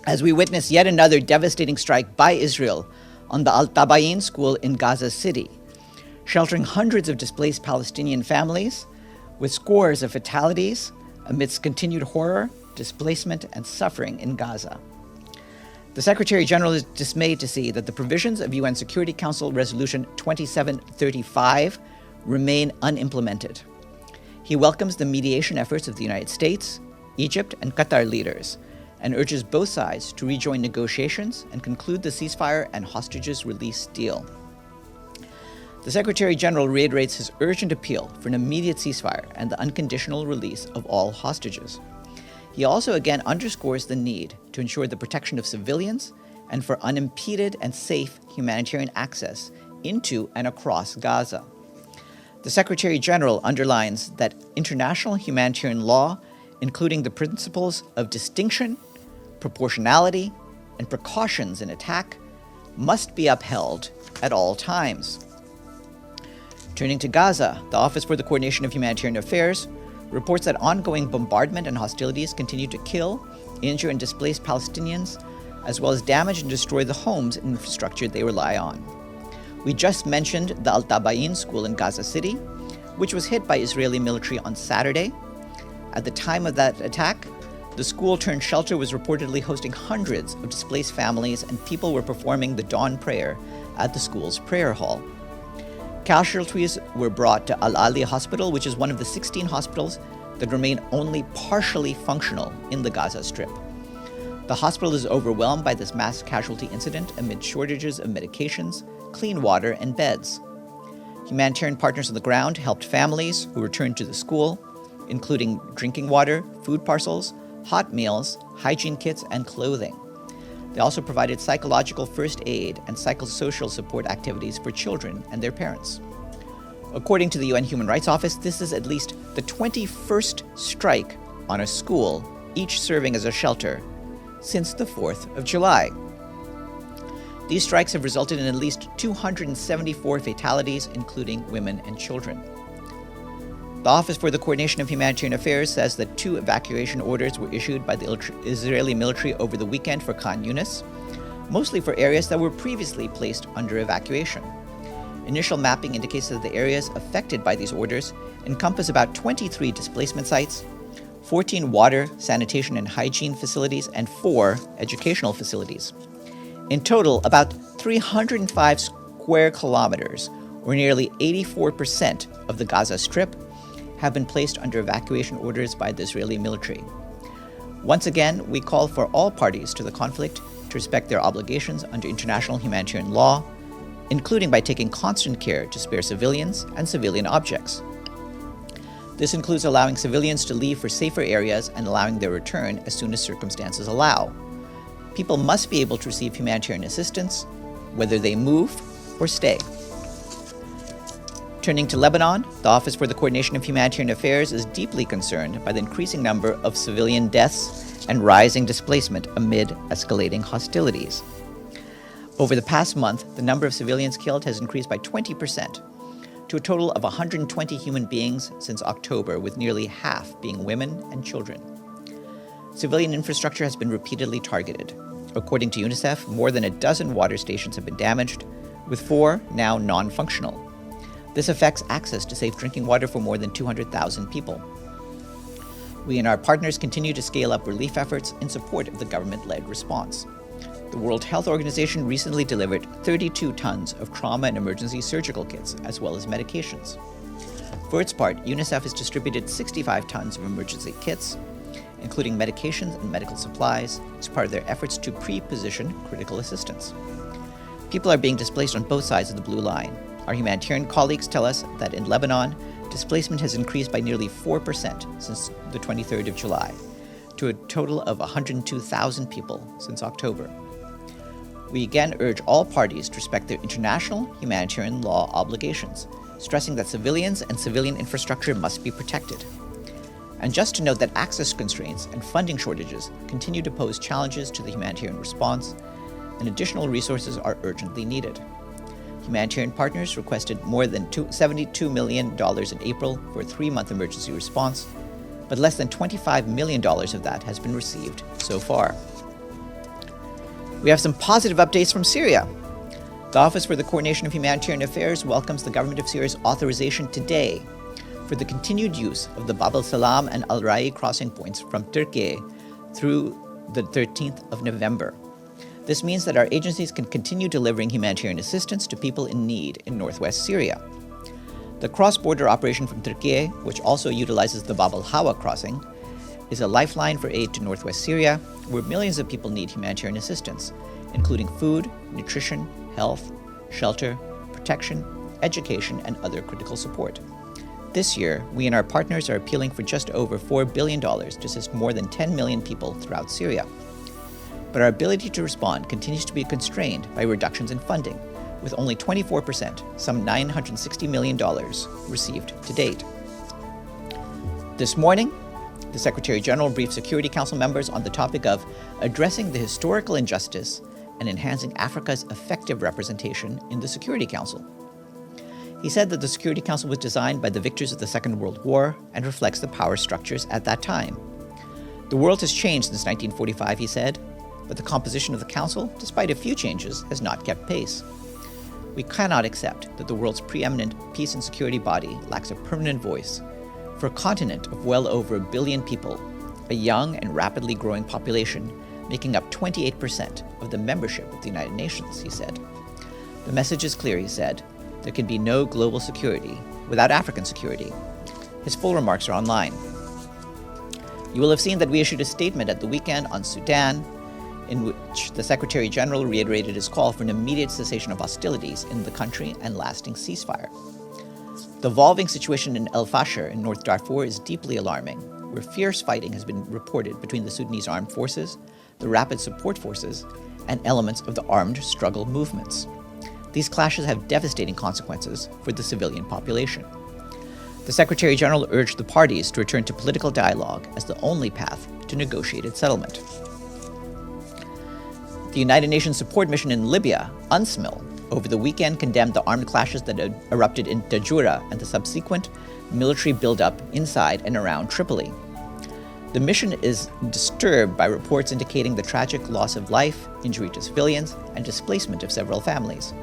as we witness yet another devastating strike by Israel on the Al-Taba'een school in Gaza City, sheltering hundreds of displaced Palestinian families with scores of fatalities amidst continued horror, displacement, and suffering in Gaza. The Secretary General is dismayed to see that the provisions of UN Security Council Resolution 2735 remain unimplemented. He welcomes the mediation efforts of the United States, Egypt, and Qatar leaders, and urges both sides to rejoin negotiations and conclude the ceasefire and hostages release deal. The Secretary General reiterates his urgent appeal for an immediate ceasefire and the unconditional release of all hostages. He also again underscores the need to ensure the protection of civilians and for unimpeded and safe humanitarian access into and across Gaza. The Secretary General underlines that international humanitarian law, including the principles of distinction, proportionality, and precautions in attack, must be upheld at all times. Turning to Gaza, the Office for the Coordination of Humanitarian Affairs reports that ongoing bombardment and hostilities continue to kill, injure, and displace Palestinians, as well as damage and destroy the homes and infrastructure they rely on. We just mentioned the Al-Taba'een school in Gaza City, which was hit by Israeli military on Saturday. At the time of that attack, the school-turned-shelter was reportedly hosting hundreds of displaced families, and people were performing the dawn prayer at the school's prayer hall. Casualties were brought to Al-Ali Hospital, which is one of the 16 hospitals that remain only partially functional in the Gaza Strip. The hospital is overwhelmed by this mass casualty incident amid shortages of medications, clean water, and beds. Humanitarian partners on the ground helped families who returned to the school, including drinking water, food parcels, hot meals, hygiene kits, and clothing. They also provided psychological first aid and psychosocial support activities for children and their parents. According to the UN Human Rights Office, this is at least the 21st strike on a school, each serving as a shelter, since the 4th of July. These strikes have resulted in at least 274 fatalities, including women and children. The Office for the Coordination of Humanitarian Affairs says that 2 evacuation orders were issued by the Israeli military over the weekend for Khan Yunis, mostly for areas that were previously placed under evacuation. Initial mapping indicates that the areas affected by these orders encompass about 23 displacement sites, 14 water, sanitation, and hygiene facilities, and 4 educational facilities. In total, about 305 square kilometers, or nearly 84% of the Gaza Strip, have been placed under evacuation orders by the Israeli military. Once again, we call for all parties to the conflict to respect their obligations under international humanitarian law, including by taking constant care to spare civilians and civilian objects. This includes allowing civilians to leave for safer areas and allowing their return as soon as circumstances allow. People must be able to receive humanitarian assistance, whether they move or stay. Turning to Lebanon, the Office for the Coordination of Humanitarian Affairs is deeply concerned by the increasing number of civilian deaths and rising displacement amid escalating hostilities. Over the past month, the number of civilians killed has increased by 20%, to a total of 120 human beings since October, with nearly half being women and children. Civilian infrastructure has been repeatedly targeted. According to UNICEF, more than a dozen water stations have been damaged, with 4 now non-functional. This affects access to safe drinking water for more than 200,000 people. We and our partners continue to scale up relief efforts in support of the government-led response. The World Health Organization recently delivered 32 tons of trauma and emergency surgical kits, as well as medications. For its part, UNICEF has distributed 65 tons of emergency kits, including medications and medical supplies, as part of their efforts to pre-position critical assistance. People are being displaced on both sides of the blue line. Our humanitarian colleagues tell us that in Lebanon, displacement has increased by nearly 4% since the 23rd of July, to a total of 102,000 people since October. We again urge all parties to respect their international humanitarian law obligations, stressing that civilians and civilian infrastructure must be protected. And just to note that access constraints and funding shortages continue to pose challenges to the humanitarian response, and additional resources are urgently needed. Humanitarian partners requested more than $72 million in April for a 3-month emergency response, but less than $25 million of that has been received so far. We have some positive updates from Syria. The Office for the Coordination of Humanitarian Affairs welcomes the government of Syria's authorization today for the continued use of the Bab al-Salam and Al-Rai crossing points from Turkey through the 13th of November. This means that our agencies can continue delivering humanitarian assistance to people in need in northwest Syria. The cross-border operation from Turkey, which also utilizes the Bab al-Hawa crossing, is a lifeline for aid to northwest Syria, where millions of people need humanitarian assistance, including food, nutrition, health, shelter, protection, education, and other critical support. This year, we and our partners are appealing for just over $4 billion to assist more than 10 million people throughout Syria. But our ability to respond continues to be constrained by reductions in funding, with only 24%, some $960 million, received to date. This morning, the Secretary General briefed Security Council members on the topic of addressing the historical injustice and enhancing Africa's effective representation in the Security Council. He said that the Security Council was designed by the victors of the Second World War and reflects the power structures at that time. The world has changed since 1945, he said, but the composition of the Council, despite a few changes, has not kept pace. We cannot accept that the world's preeminent peace and security body lacks a permanent voice. For a continent of well over 1 billion people, a young and rapidly growing population making up 28% of the membership of the United Nations, he said. The message is clear, he said. There can be no global security without African security. His full remarks are online. You will have seen that we issued a statement at the weekend on Sudan, in which the Secretary General reiterated his call for an immediate cessation of hostilities in the country and lasting ceasefire. The evolving situation in El Fasher in North Darfur is deeply alarming, where fierce fighting has been reported between the Sudanese armed forces, the Rapid Support Forces, and elements of the armed struggle movements. These clashes have devastating consequences for the civilian population. The Secretary General urged the parties to return to political dialogue as the only path to negotiated settlement. The United Nations support mission in Libya, UNSMIL, over the weekend condemned the armed clashes that had erupted in Dajura and the subsequent military buildup inside and around Tripoli. The mission is disturbed by reports indicating the tragic loss of life, injury to civilians, and displacement of several families.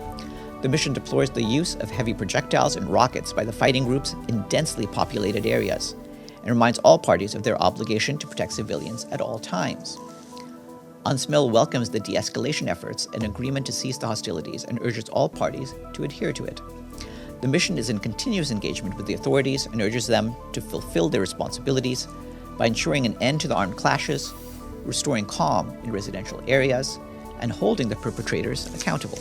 The mission deplores the use of heavy projectiles and rockets by the fighting groups in densely populated areas and reminds all parties of their obligation to protect civilians at all times. UNSMIL welcomes the de-escalation efforts and agreement to cease the hostilities and urges all parties to adhere to it. The mission is in continuous engagement with the authorities and urges them to fulfill their responsibilities by ensuring an end to the armed clashes, restoring calm in residential areas, and holding the perpetrators accountable.